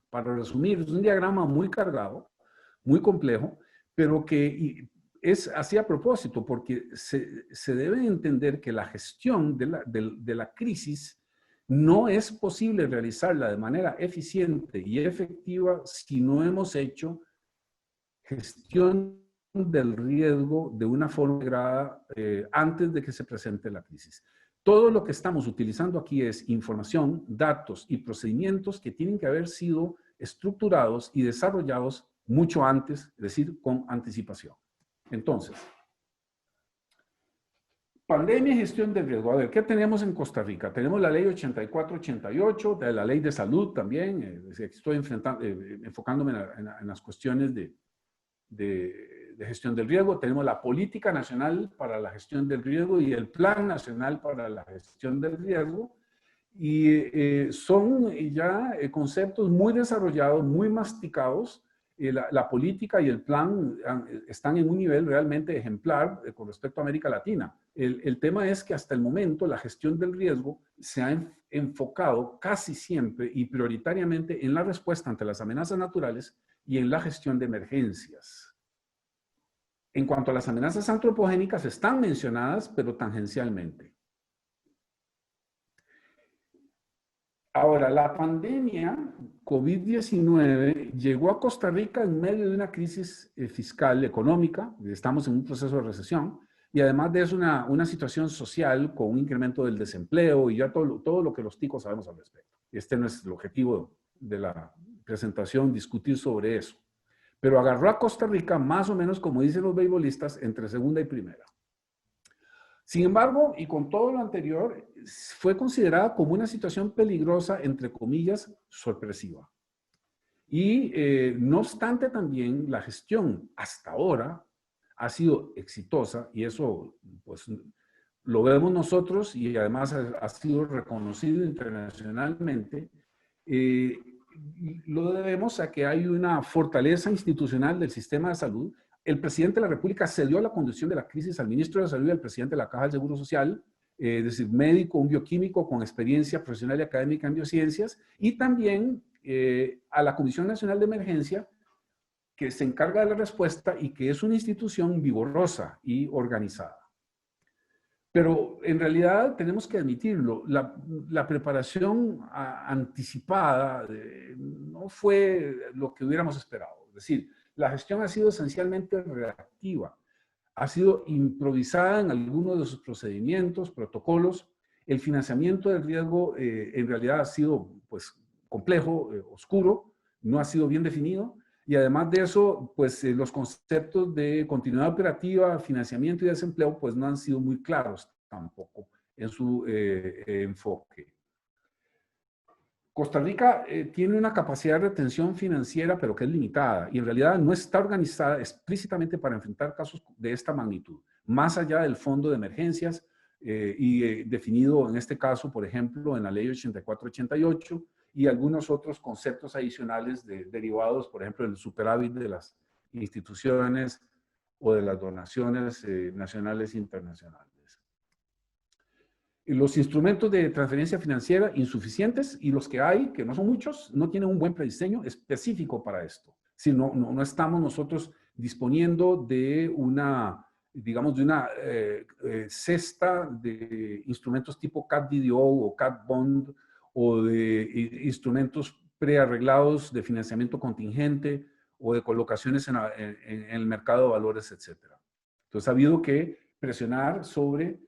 para resumir, es un diagrama muy cargado, muy complejo, pero que es así a propósito, porque se debe entender que la gestión de la crisis no es posible realizarla de manera eficiente y efectiva si no hemos hecho gestión del riesgo de una forma integrada antes de que se presente la crisis. Todo lo que estamos utilizando aquí es información, datos y procedimientos que tienen que haber sido estructurados y desarrollados mucho antes, es decir, con anticipación. Entonces, pandemia y gestión del riesgo. A ver, ¿qué tenemos en Costa Rica? Tenemos la ley 84-88, la ley de salud también. Estoy enfocándome en las cuestiones de gestión del riesgo. Tenemos la Política Nacional para la Gestión del Riesgo y el Plan Nacional para la Gestión del Riesgo. Y son ya conceptos muy desarrollados, muy masticados. La política y el plan están en un nivel realmente ejemplar con respecto a América Latina. El tema es que hasta el momento la gestión del riesgo se ha enfocado casi siempre y prioritariamente en la respuesta ante las amenazas naturales y en la gestión de emergencias. En cuanto a las amenazas antropogénicas, están mencionadas, pero tangencialmente. Ahora, la pandemia COVID-19 llegó a Costa Rica en medio de una crisis fiscal, económica, estamos en un proceso de recesión, y además de eso una situación social con un incremento del desempleo y ya todo lo que los ticos sabemos al respecto. Este no es el objetivo de la presentación, discutir sobre eso. Pero agarró a Costa Rica más o menos, como dicen los beisbolistas, entre segunda y primera. Sin embargo, y con todo lo anterior, fue considerada como una situación peligrosa, entre comillas, sorpresiva. Y no obstante también, la gestión hasta ahora ha sido exitosa y eso pues lo vemos nosotros y además ha sido reconocido internacionalmente. Lo debemos a que hay una fortaleza institucional del sistema de salud. El presidente de la República cedió la conducción de la crisis al ministro de Salud y al presidente de la Caja del Seguro Social, es decir, médico, un bioquímico con experiencia profesional y académica en biociencias, y también a la Comisión Nacional de Emergencia, que se encarga de la respuesta y que es una institución vigorosa y organizada. Pero en realidad tenemos que admitirlo, la preparación anticipada no fue lo que hubiéramos esperado. Es decir, la gestión ha sido esencialmente reactiva, ha sido improvisada en algunos de sus procedimientos, protocolos. El financiamiento del riesgo en realidad ha sido pues, complejo, oscuro, no ha sido bien definido. Y además de eso, pues los conceptos de continuidad operativa, financiamiento y desempleo, pues no han sido muy claros tampoco en su enfoque. Costa Rica tiene una capacidad de retención financiera, pero que es limitada y en realidad no está organizada explícitamente para enfrentar casos de esta magnitud, más allá del fondo de emergencias definido en este caso, por ejemplo, en la ley 84-88 y algunos otros conceptos adicionales derivados, por ejemplo, del superávit de las instituciones o de las donaciones nacionales e internacionales. Los instrumentos de transferencia financiera insuficientes y los que hay, que no son muchos, no tienen un buen prediseño específico para esto. Si no estamos nosotros disponiendo de una, digamos, de una cesta de instrumentos tipo CAT-DDO o CAT-Bond o de instrumentos prearreglados de financiamiento contingente o de colocaciones en el mercado de valores, etc. Entonces ha habido que presionar sobre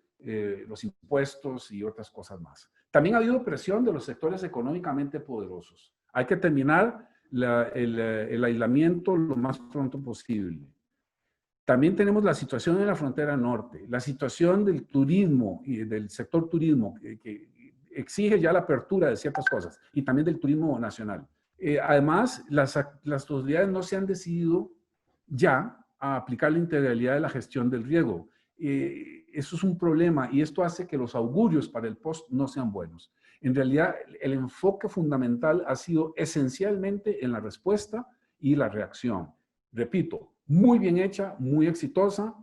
los impuestos y otras cosas más. También ha habido presión de los sectores económicamente poderosos. Hay que terminar el aislamiento lo más pronto posible. También tenemos la situación en la frontera norte, la situación del turismo y del sector turismo que exige ya la apertura de ciertas cosas y también del turismo nacional. Además, las autoridades no se han decidido ya a aplicar la integralidad de la gestión del riesgo. Eso es un problema y esto hace que los augurios para el post no sean buenos. En realidad, el enfoque fundamental ha sido esencialmente en la respuesta y la reacción. Repito, muy bien hecha, muy exitosa,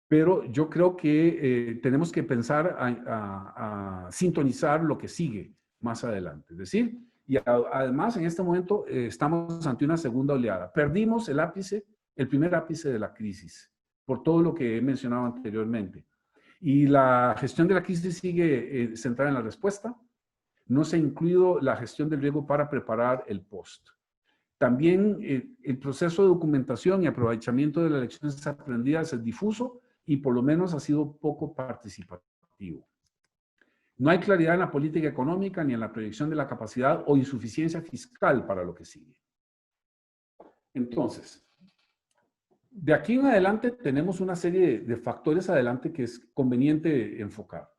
pero yo creo que tenemos que pensar a sintonizar lo que sigue más adelante. Es decir, y además en este momento estamos ante una segunda oleada. Perdimos el ápice, el primer ápice de la crisis, por todo lo que he mencionado anteriormente. Y la gestión de la crisis sigue centrada en la respuesta. No se ha incluido la gestión del riesgo para preparar el post. También el proceso de documentación y aprovechamiento de las lecciones aprendidas es difuso y por lo menos ha sido poco participativo. No hay claridad en la política económica ni en la proyección de la capacidad o insuficiencia fiscal para lo que sigue. Entonces, de aquí en adelante tenemos una serie de factores adelante que es conveniente enfocar.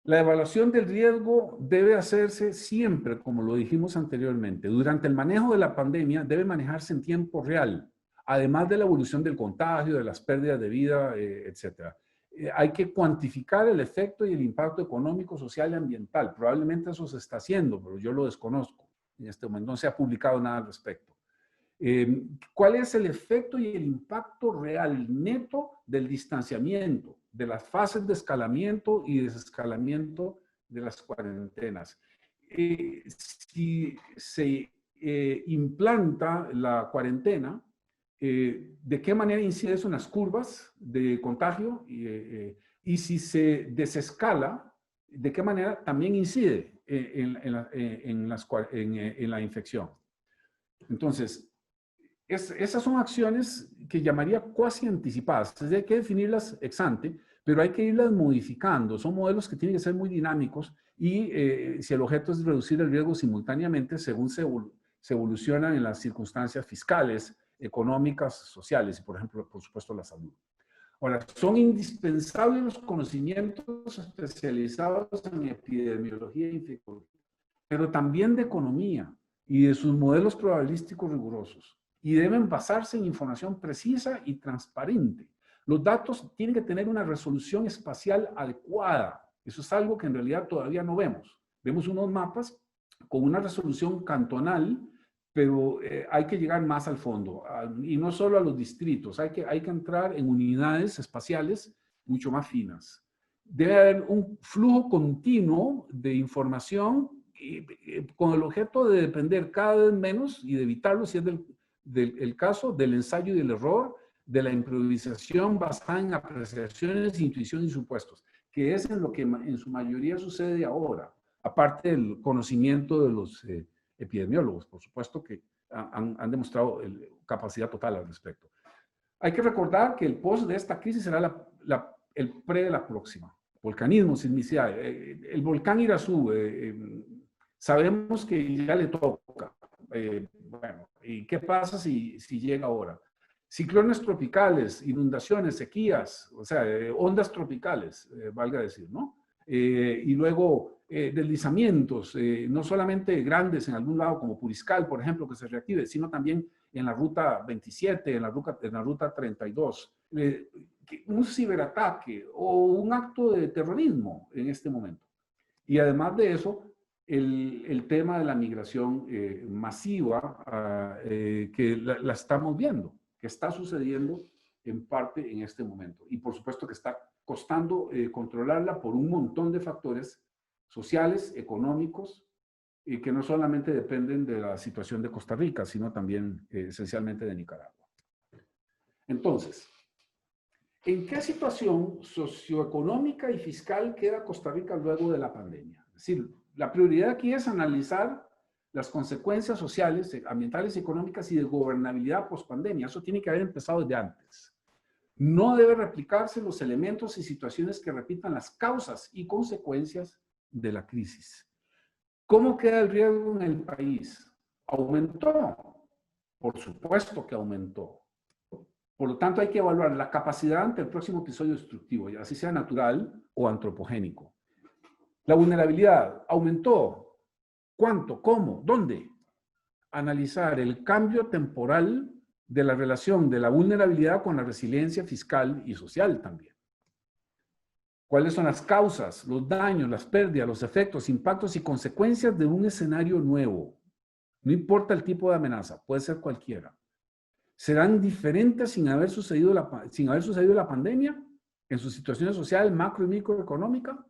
La evaluación del riesgo debe hacerse siempre, como lo dijimos anteriormente. Durante el manejo de la pandemia debe manejarse en tiempo real, además de la evolución del contagio, de las pérdidas de vida, etc. Hay que cuantificar el efecto y el impacto económico, social y ambiental. Probablemente eso se está haciendo, pero yo lo desconozco en este momento. No se ha publicado nada al respecto. ¿Cuál es el efecto y el impacto real neto del distanciamiento, de las fases de escalamiento y desescalamiento de las cuarentenas? Si se implanta la cuarentena, ¿de qué manera incide eso en las curvas de contagio? Y si se desescala, ¿de qué manera también incide en la infección? Entonces, esas son acciones que llamaría cuasi anticipadas. Entonces hay que definirlas ex ante, pero hay que irlas modificando. Son modelos que tienen que ser muy dinámicos y si el objeto es reducir el riesgo simultáneamente según se evolucionan en las circunstancias fiscales, económicas, sociales y, por ejemplo, por supuesto, la salud. Ahora, son indispensables los conocimientos especializados en epidemiología e infectología, pero también de economía y de sus modelos probabilísticos rigurosos. Y deben basarse en información precisa y transparente. Los datos tienen que tener una resolución espacial adecuada. Eso es algo que en realidad todavía no vemos. Vemos unos mapas con una resolución cantonal, pero hay que llegar más al fondo. Y no solo a los distritos, hay que entrar en unidades espaciales mucho más finas. Debe haber un flujo continuo de información con el objeto de depender cada vez menos y de evitarlo si es el caso del ensayo y del error, de la improvisación basada en apreciaciones, intuición y supuestos, que es en lo que en su mayoría sucede ahora, aparte del conocimiento de los epidemiólogos, por supuesto que han demostrado capacidad total al respecto. Hay que recordar que el post de esta crisis será el pre de la próxima. Volcanismo, sismicidad. El volcán Irazú, sabemos que ya le toca. Bueno, ¿y qué pasa si llega ahora? Ciclones tropicales, inundaciones, sequías, o sea, ondas tropicales, valga decir, ¿no? Y luego deslizamientos, no solamente grandes en algún lado como Puriscal, por ejemplo, que se reactive, sino también en la ruta 27, en la ruta 32. Un ciberataque o un acto de terrorismo en este momento. Y además de eso, el tema de la migración masiva que la estamos viendo, que está sucediendo en parte en este momento. Y por supuesto que está costando controlarla por un montón de factores sociales, económicos, que no solamente dependen de la situación de Costa Rica, sino también esencialmente de Nicaragua. Entonces, ¿en qué situación socioeconómica y fiscal queda Costa Rica luego de la pandemia? Es decir, la prioridad aquí es analizar las consecuencias sociales, ambientales y económicas y de gobernabilidad post-pandemia. Eso tiene que haber empezado desde antes. No debe replicarse los elementos y situaciones que repitan las causas y consecuencias de la crisis. ¿Cómo queda el riesgo en el país? ¿Aumentó? Por supuesto que aumentó. Por lo tanto, hay que evaluar la capacidad ante el próximo episodio destructivo, ya así sea natural o antropogénico. La vulnerabilidad aumentó. ¿Cuánto? ¿Cómo? ¿Dónde? Analizar el cambio temporal de la relación de la vulnerabilidad con la resiliencia fiscal y social también. ¿Cuáles son las causas, los daños, las pérdidas, los efectos, impactos y consecuencias de un escenario nuevo? No importa el tipo de amenaza, puede ser cualquiera. ¿Serán diferentes sin haber sucedido la pandemia en su situación social, macro y microeconómica?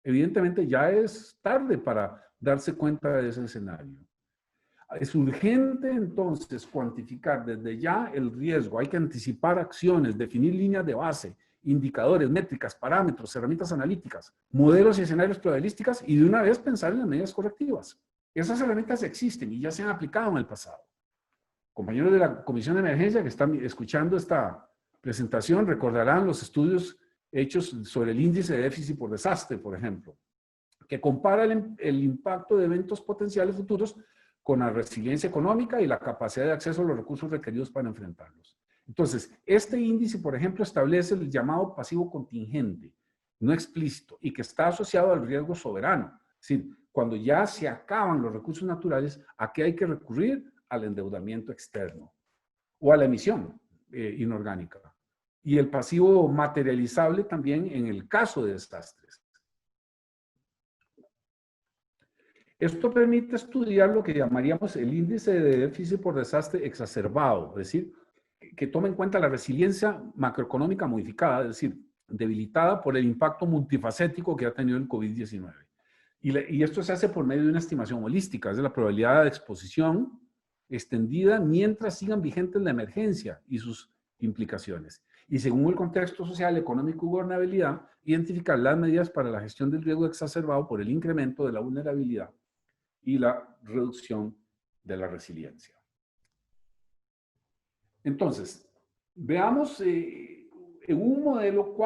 Evidentemente ya es tarde para darse cuenta de ese escenario. Es urgente entonces cuantificar desde ya el riesgo. Hay que anticipar acciones, definir líneas de base, indicadores, métricas, parámetros, herramientas analíticas, modelos y escenarios probabilísticos y de una vez pensar en las medidas correctivas. Esas herramientas existen y ya se han aplicado en el pasado. Compañeros de la Comisión de Emergencia que están escuchando esta presentación recordarán los estudios hechos sobre el índice de déficit por desastre, por ejemplo, que compara el impacto de eventos potenciales futuros con la resiliencia económica y la capacidad de acceso a los recursos requeridos para enfrentarlos. Entonces, este índice, por ejemplo, establece el llamado pasivo contingente, no explícito, y que está asociado al riesgo soberano. Es decir, cuando ya se acaban los recursos naturales, ¿a qué hay que recurrir? Al endeudamiento externo o a la emisión inorgánica. Y el pasivo materializable también en el caso de desastres. Esto permite estudiar lo que llamaríamos el índice de déficit por desastre exacerbado, es decir, que toma en cuenta la resiliencia macroeconómica modificada, es decir, debilitada por el impacto multifacético que ha tenido el COVID-19. Y esto se hace por medio de una estimación holística, es de la probabilidad de exposición extendida mientras sigan vigentes la emergencia y sus implicaciones. Y según el contexto social, económico y gobernabilidad, identificar las medidas para la gestión del riesgo exacerbado por el incremento de la vulnerabilidad y la reducción de la resiliencia. Entonces, veamos en un modelo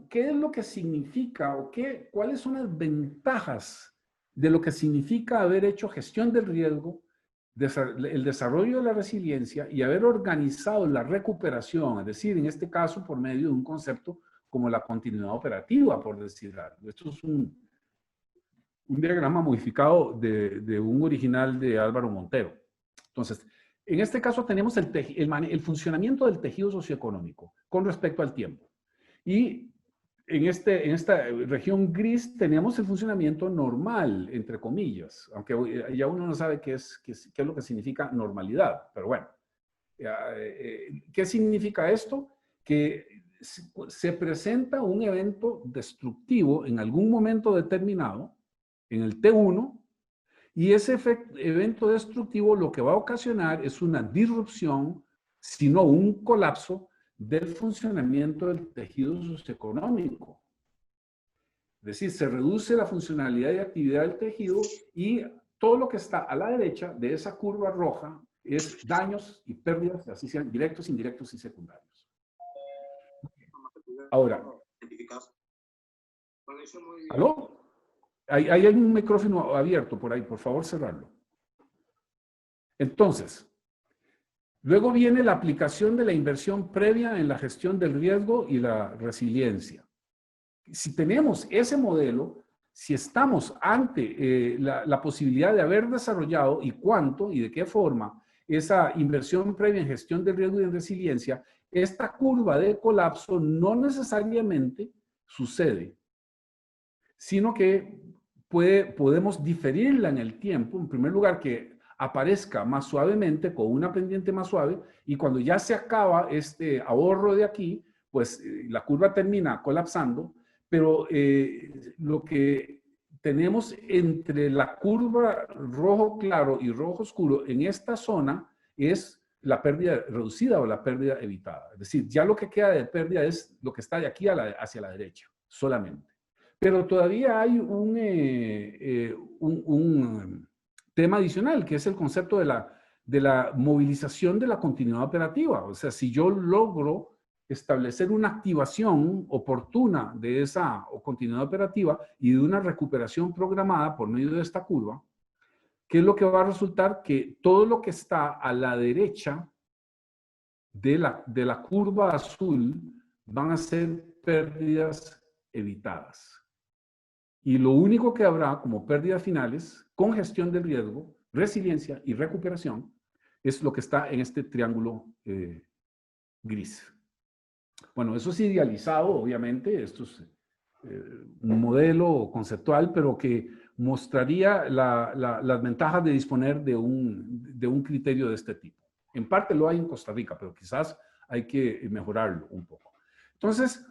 qué es lo que significa o cuáles son las ventajas de lo que significa haber hecho gestión del riesgo, el desarrollo de la resiliencia y haber organizado la recuperación, es decir, en este caso por medio de un concepto como la continuidad operativa, por decir algo. Esto es un diagrama modificado de un original de Álvaro Montero. Entonces, en este caso tenemos el funcionamiento del tejido socioeconómico con respecto al tiempo. Y en esta región gris tenemos el funcionamiento normal, entre comillas, aunque ya uno no sabe qué es lo que significa normalidad, pero bueno. ¿Qué significa esto? Que se presenta un evento destructivo en algún momento determinado, en el T1, y ese evento destructivo lo que va a ocasionar es una disrupción, sino un colapso del funcionamiento del tejido socioeconómico. Es decir, se reduce la funcionalidad y actividad del tejido y todo lo que está a la derecha de esa curva roja es daños y pérdidas, así sean directos, indirectos y secundarios. Ahora, ¿aló? Hay un micrófono abierto por ahí, por favor, cerrarlo. Entonces, luego viene la aplicación de la inversión previa en la gestión del riesgo y la resiliencia. Si tenemos ese modelo, si estamos ante la posibilidad de haber desarrollado y cuánto y de qué forma esa inversión previa en gestión del riesgo y en resiliencia, esta curva de colapso no necesariamente sucede, sino que podemos diferirla en el tiempo. En primer lugar, que aparezca más suavemente, con una pendiente más suave, y cuando ya se acaba este ahorro de aquí, pues la curva termina colapsando, pero lo que tenemos entre la curva rojo claro y rojo oscuro en esta zona es la pérdida reducida o la pérdida evitada. Es decir, ya lo que queda de pérdida es lo que está de aquí hacia la derecha, solamente. Pero todavía hay un tema adicional, que es el concepto de la movilización de la continuidad operativa. O sea, si yo logro establecer una activación oportuna de esa continuidad operativa y de una recuperación programada por medio de esta curva, ¿qué es lo que va a resultar? Que todo lo que está a la derecha de la curva azul van a ser pérdidas evitadas. Y lo único que habrá como pérdidas finales con gestión del riesgo, resiliencia y recuperación es lo que está en este triángulo gris. Bueno, eso es idealizado, obviamente, esto es un modelo conceptual, pero que mostraría las ventajas de disponer de un criterio de este tipo. En parte lo hay en Costa Rica, pero quizás hay que mejorarlo un poco. Entonces,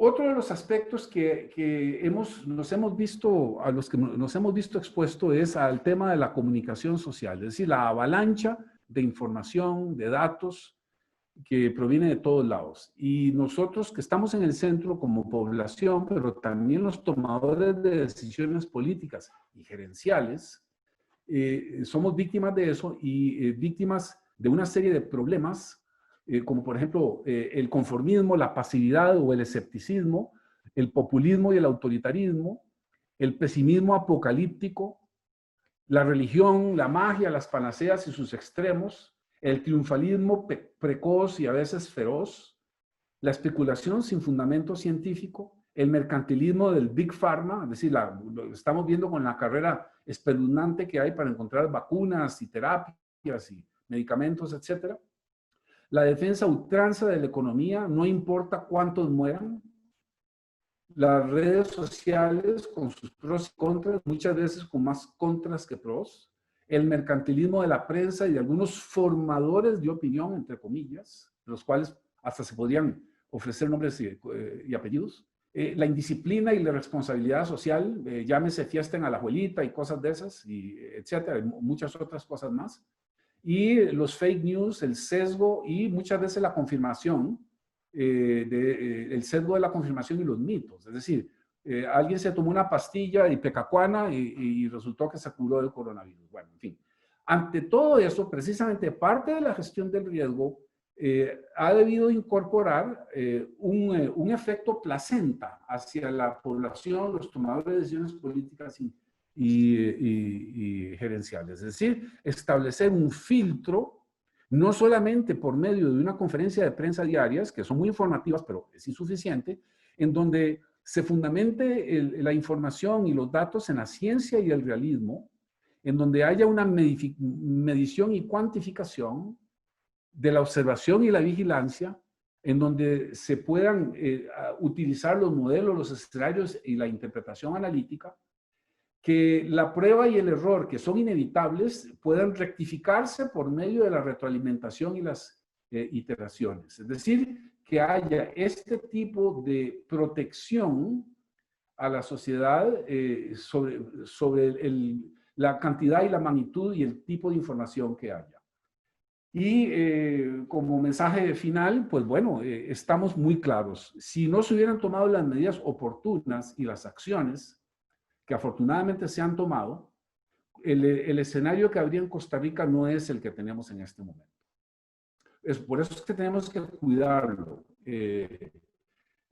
otro de los aspectos que nos hemos visto, a los que nos hemos visto expuesto es al tema de la comunicación social, es decir, la avalancha de información, de datos que proviene de todos lados. Y nosotros que estamos en el centro como población, pero también los tomadores de decisiones políticas y gerenciales, somos víctimas de eso y víctimas de una serie de problemas como por ejemplo el conformismo, la pasividad o el escepticismo, el populismo y el autoritarismo, el pesimismo apocalíptico, la religión, la magia, las panaceas y sus extremos, el triunfalismo precoz y a veces feroz, la especulación sin fundamento científico, el mercantilismo del Big Pharma, es decir, lo estamos viendo con la carrera espeluznante que hay para encontrar vacunas y terapias y medicamentos, etcétera. La defensa a ultranza de la economía, no importa cuántos mueran. Las redes sociales con sus pros y contras, muchas veces con más contras que pros. El mercantilismo de la prensa y de algunos formadores de opinión, entre comillas, los cuales hasta se podrían ofrecer nombres y apellidos. La indisciplina y la responsabilidad social, llámese fiesta en Alajuelita y cosas de esas, y etcétera, y muchas otras cosas más. Y los fake news, el sesgo y muchas veces la confirmación, el sesgo de la confirmación y los mitos. Es decir, alguien se tomó una pastilla ipecacuana y resultó que se curó del coronavirus. Bueno, en fin. Ante todo eso, precisamente parte de la gestión del riesgo ha debido incorporar un efecto placenta hacia la población, los tomadores de decisiones políticas y gerenciales. Es decir, establecer un filtro, no solamente por medio de una conferencia de prensa diarias, que son muy informativas, pero es insuficiente, en donde se fundamente la información y los datos en la ciencia y el realismo, en donde haya una medición y cuantificación de la observación y la vigilancia, en donde se puedan utilizar los modelos, los escenarios y la interpretación analítica, que la prueba y el error, que son inevitables, puedan rectificarse por medio de la retroalimentación y las iteraciones. Es decir, que haya este tipo de protección a la sociedad sobre la cantidad y la magnitud y el tipo de información que haya. Y como mensaje final, pues bueno, estamos muy claros. Si no se hubieran tomado las medidas oportunas y las acciones que afortunadamente se han tomado, el escenario que habría en Costa Rica no es el que tenemos en este momento. Por eso es que tenemos que cuidarlo,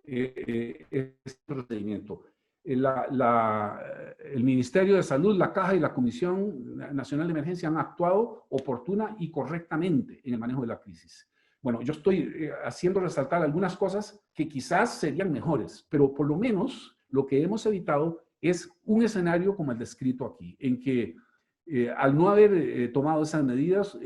este procedimiento. El Ministerio de Salud, la Caja y la Comisión Nacional de Emergencia han actuado oportuna y correctamente en el manejo de la crisis. Bueno, yo estoy haciendo resaltar algunas cosas que quizás serían mejores, pero por lo menos lo que hemos evitado es un escenario como el descrito aquí, en que al no haber tomado esas medidas,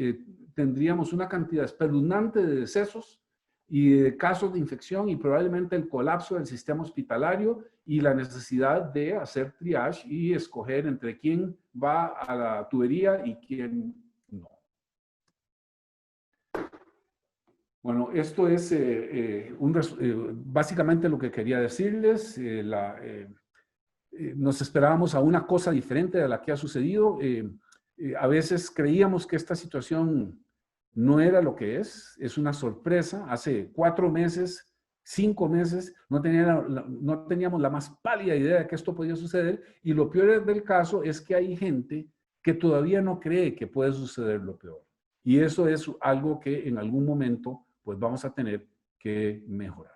tendríamos una cantidad espeluznante de decesos y de casos de infección y probablemente el colapso del sistema hospitalario y la necesidad de hacer triage y escoger entre quién va a la tubería y quién no. Bueno, esto es básicamente lo que quería decirles. Nos esperábamos a una cosa diferente de la que ha sucedido. A veces creíamos que esta situación no era lo que es una sorpresa. Hace 4 meses, 5 meses, no teníamos la más pálida idea de que esto podía suceder, y lo peor del caso es que hay gente que todavía no cree que puede suceder lo peor. Y eso es algo que en algún momento pues vamos a tener que mejorar.